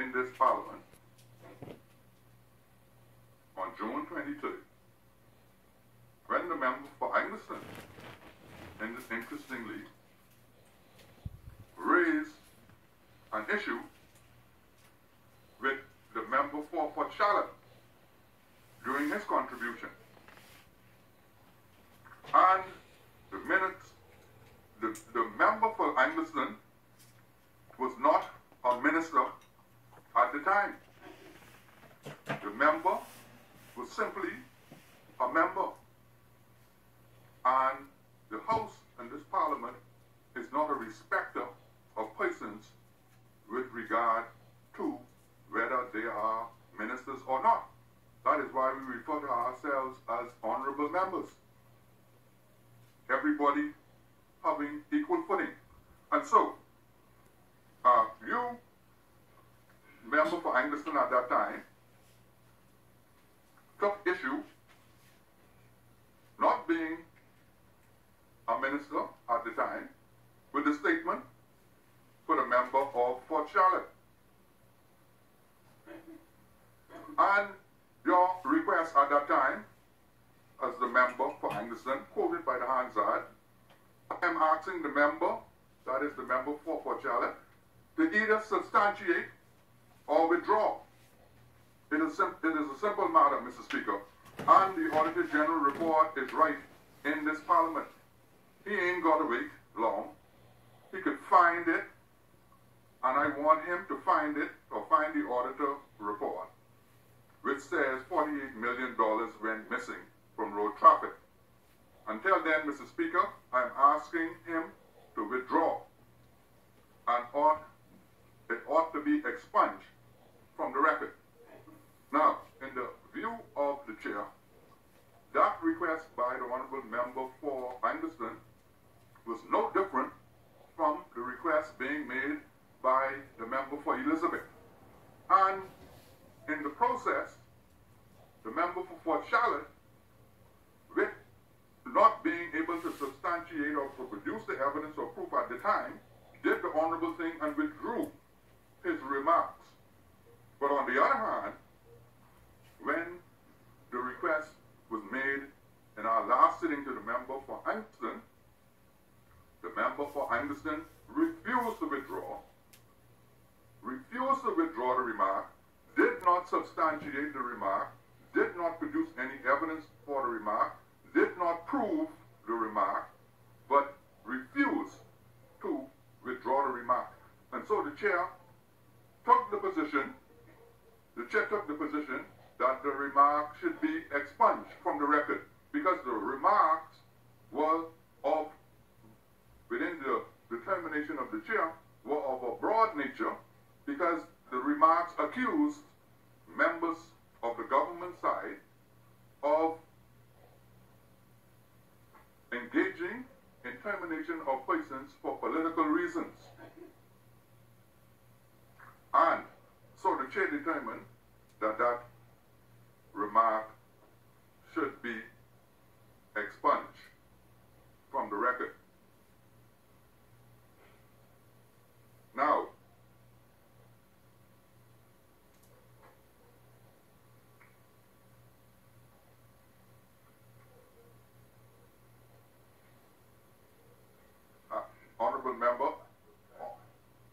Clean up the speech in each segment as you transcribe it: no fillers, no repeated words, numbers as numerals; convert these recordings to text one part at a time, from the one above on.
in this Parliament on June 23rd, when the member for Angleston, interestingly, raised an issue with the member for Port Charlotte during his contribution. And the minutes, the member for Angleston was not a minister at the time. The member was simply a member. And the House in this Parliament is not a respecter of persons with regard to whether they are ministers or not. That is why we refer to ourselves as honorable members. Everybody having equal footing. And so, you, member for Angleston at that time, took issue, not being a minister at the time, with the statement for the member of Port Charlotte. And your request at that time, as the member for Angleston, quoted by the Hansard, I am asking the member, that is the member for Port Charlotte, to either substantiate or withdraw. It is a simple matter, Mr. Speaker, and the Auditor General report is right in this Parliament. He ain't got to wait long. He could find it, and I want him to find it, or find the Auditor report, which says $48 million went missing from road traffic. Until then, Mr. Speaker, I am asking him to withdraw, and it ought to be expunged from the record. Now, in the view of the Chair, that request by the Honourable Member for Angleston was no different from the request being made by the member for Elizabeth. And in the process, the member for Port Charlotte, with not being able to substantiate or to produce the evidence or proof at the time, did the honourable thing and withdrew his remarks. But on the other hand, when the request was made in our last sitting to the member for Angleston, the member for Angleston refused to withdraw the remark, did not substantiate the remark, did not produce any evidence for the remark, did not prove the remark, but refused to withdraw the remark. And so the Chair took the position that the remark should be expunged from the record, because the remarks were of, within the determination of the Chair, were of a broad nature, because the remarks accused members of the government side of engaging in termination of persons for political reasons. And so the Chair determined that that remark should be expunged from the record. Now,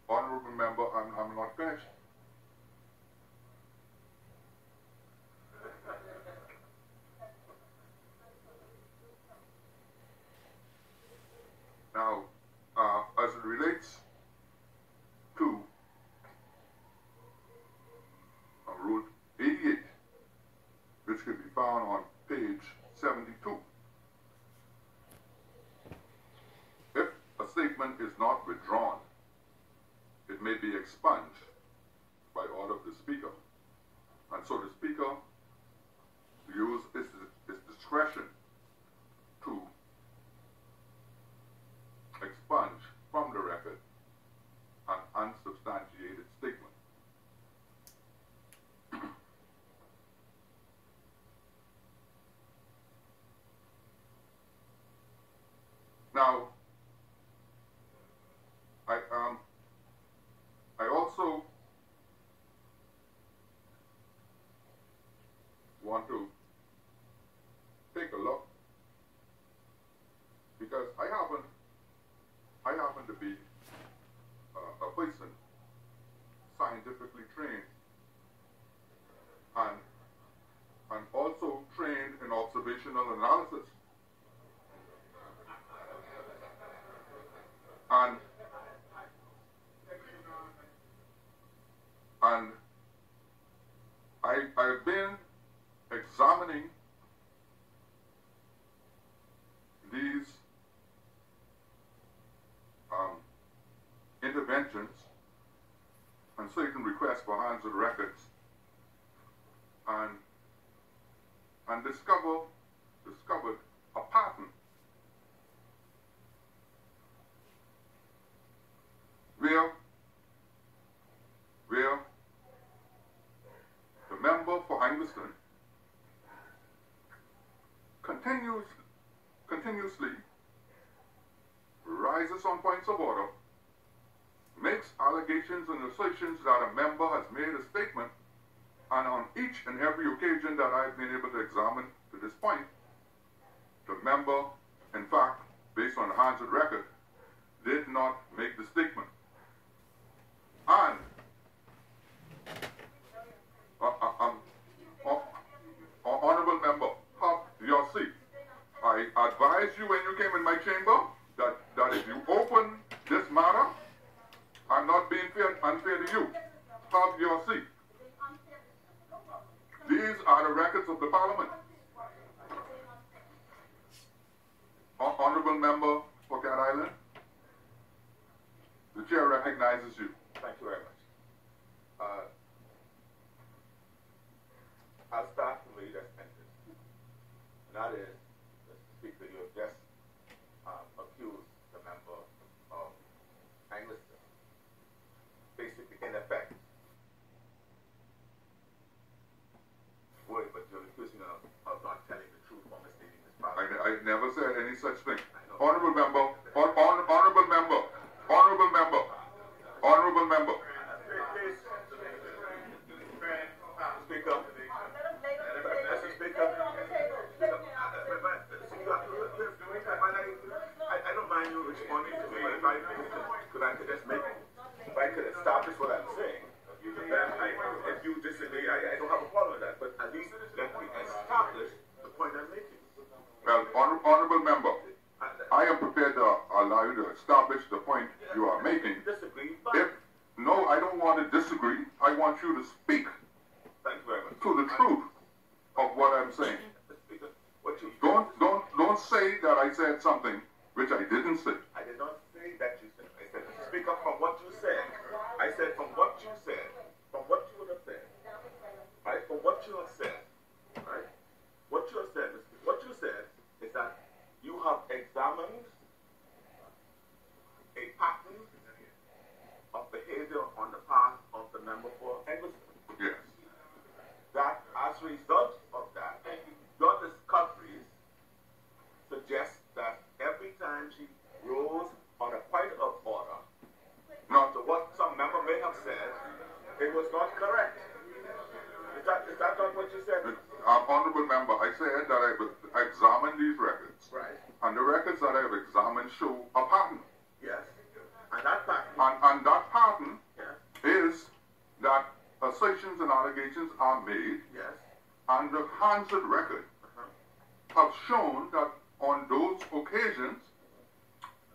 Honourable member, I'm not finished. Now, as it relates to Rule 88, which can be found on page 72, if a statement is not withdrawn, it may be expunged by order of the Speaker. And so the Speaker used his discretion to expunge from the record an unsubstantiated statement. Now, I also trained and also trained in observational analysis. And I've been examining these interventions and certain requests for answered records and discovered a pattern where the member for Angleston continuously rises on points of order, makes allegations and assertions that a member has made a statement, and on each and every occasion that I've been able to examine to this point, the member, in fact, based on the Hansard record, did not make the statement. And honorable member, have your seat. I advised you when you came in my chamber that if you open this matter, I'm not being unfair to you. Have your seat. These are the records of the Parliament. Honorable member for Cat Island, the chair recognizes you. Thank you very much. I'll start from where you just ended. And that is, Mr. Speaker, you have just accused the member of Angleston, basically, in effect, but you're accusing him of not telling the truth or misleading this Parliament. I never said any such thing. Honorable member, honorable member, honorable member, honorable member. Please, Speaker. Mr. Speaker. I don't mind you responding to me, but if I could just make, if I could establish what I'm saying, then if you disagree, I don't have a problem with that. But at least let me establish the point I'm making. Well, honorable member, I am prepared to allow you to establish the point you are making. Disagree, No, I don't want to disagree. I want you to speak thank you very much. to the truth of what I'm saying. Don't say that I said something which I didn't say. I did not say that you said. I said, speak up from what you said. I said from what you said, from what you would have said, right? From what you have said, right? What you have said, what you said is that you have examined a pattern of behavior on the part of the member for Angleston. Yes. That as a result of that, your discoveries suggest that every time she rose on a point of order, not to what some member may have said, it was not correct. Is that not what you said? Honorable member, I said that I would examine these records. Right. And the records that I have examined show a pattern. Yes. And that pattern. And that pattern Yes. is that assertions and allegations are made, Yes. and the Hansard record have shown that on those occasions,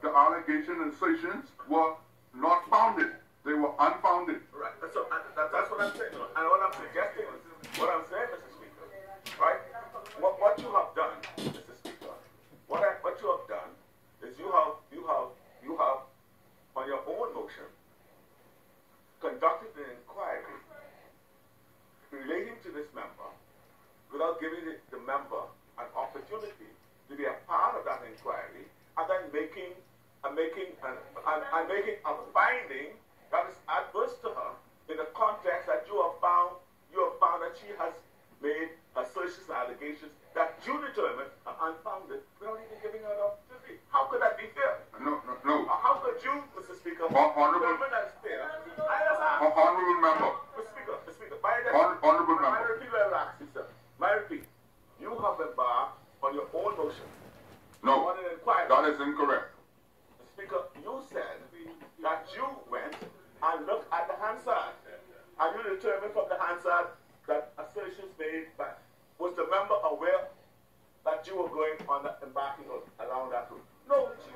the allegations and assertions were not founded. They were unfounded. Right. So that's what I'm saying. And what I'm suggesting is, what I'm saying, Mr. Speaker, right? What you have done, Mr. Speaker, what you have done is you have on your own motion conducted an inquiry relating to this member without giving the member an opportunity to be a part of that inquiry, and then making a finding that is adverse to her in the context that you have found that she has made assertions and allegations that you determined are unfounded without even giving her an opportunity. How could that be fair? No. How could you, Mr. Speaker, Honorable determine that it's fair? Honorable member. Mr. Speaker, Honorable member. My repeat, I will ask you, sir. My repeat, you have embarked on your own motion. No, On an inquiry. that is incorrect. Speaker, you said that you went and looked at the Hansard And you determined from the Hansard that assertions made by, was the member aware that you were going on the embarking along that route? No, she